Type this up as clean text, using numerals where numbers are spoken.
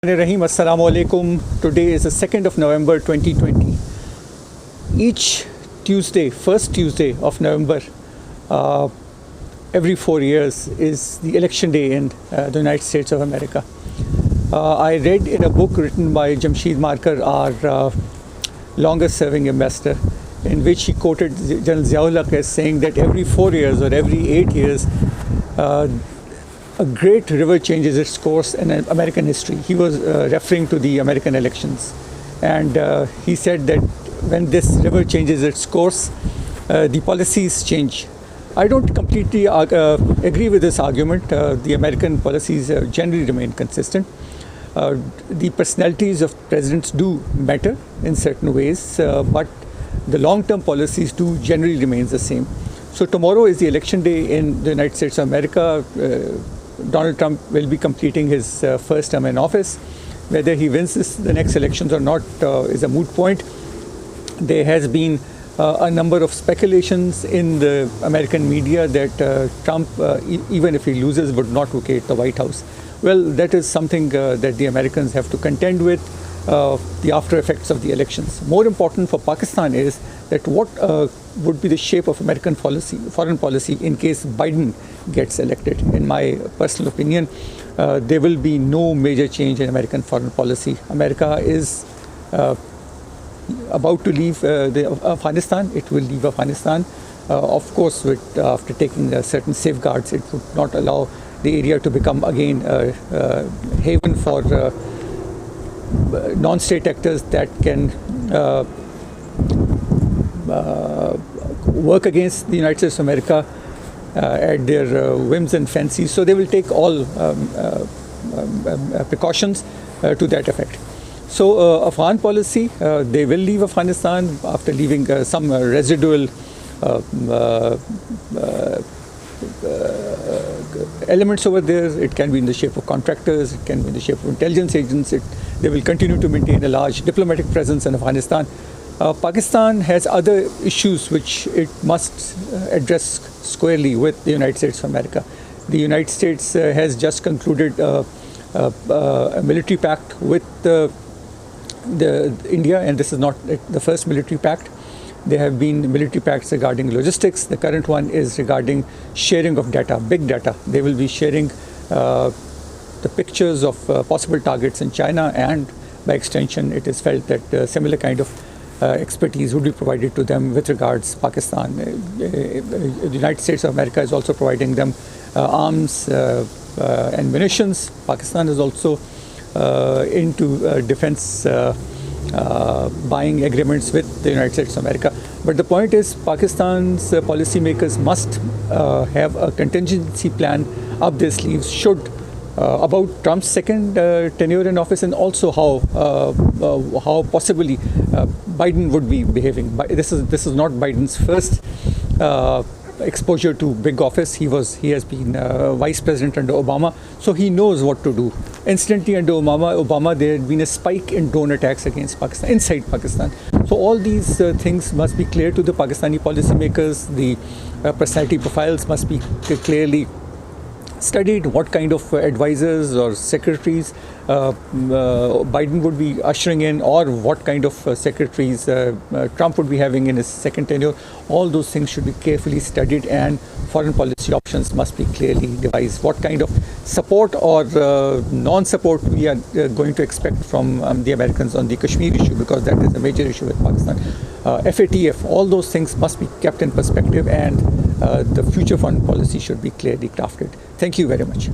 Rahim, Assalamu alaikum. Today is the 2nd of November 2020. Each Tuesday, first Tuesday of November, every 4 years is the election day in the United States of America. I read in a book written by Jamshid Markar, our longest serving ambassador, in which he quoted General Ziaul Haq as saying that every 4 years or every 8 years, a great river changes its course in American history. He was referring to the American elections. And he said that when this river changes its course, the policies change. I don't completely agree with this argument. The American policies generally remain consistent. The personalities of presidents do matter in certain ways, but the long-term policies do generally remain the same. So tomorrow is the election day in the United States of America. Donald Trump will be completing his first term in office. Whether he wins the next elections or not is a moot point. There has been a number of speculations in the American media that Trump, even if he loses, would not vacate the White House. Well, that is something that the Americans have to contend with, the after effects of the elections. More important for Pakistan is that what would be the shape of American foreign policy in case Biden gets elected. In my personal opinion, there will be no major change in American foreign policy. America is about to leave Afghanistan. It will leave Afghanistan. Of course, after taking certain safeguards, it would not allow the area to become again a haven for non-state actors that can work against the United States of America at their whims and fancies. So they will take all precautions to that effect. So Afghan policy, they will leave Afghanistan after leaving some residual elements over there. It can be in the shape of contractors, it can be in the shape of intelligence agents. They will continue to maintain a large diplomatic presence in Afghanistan. Pakistan has other issues which it must address squarely with the United States of America. The United States has just concluded a military pact with India, and this is not the first military pact. There have been military pacts regarding logistics. The current one is regarding sharing of data, big data. They will be sharing the pictures of possible targets in China, and by extension, it is felt that similar kind of expertise would be provided to them with regards Pakistan. The United States of America is also providing them arms and munitions. Pakistan is also into defense buying agreements with the United States of America. But the point is, Pakistan's policymakers must have a contingency plan up their sleeves should about Trump's second tenure in office, and also how possibly Biden would be behaving. This is not Biden's first exposure to big office. He has been vice president under Obama, so he knows what to do. Instantly under Obama, there had been a spike in drone attacks against Pakistan, inside Pakistan. So all these things must be clear to the Pakistani policymakers. The personality profiles must be clearly studied. What kind of advisors or secretaries Biden would be ushering in, or what kind of secretaries Trump would be having in his second tenure. All those things should be carefully studied, and foreign policy options must be clearly devised. What kind of support or non-support we are going to expect from the Americans on the Kashmir issue, because that is a major issue with Pakistan. FATF, all those things must be kept in perspective, and the future foreign policy should be clearly crafted. Thank you very much.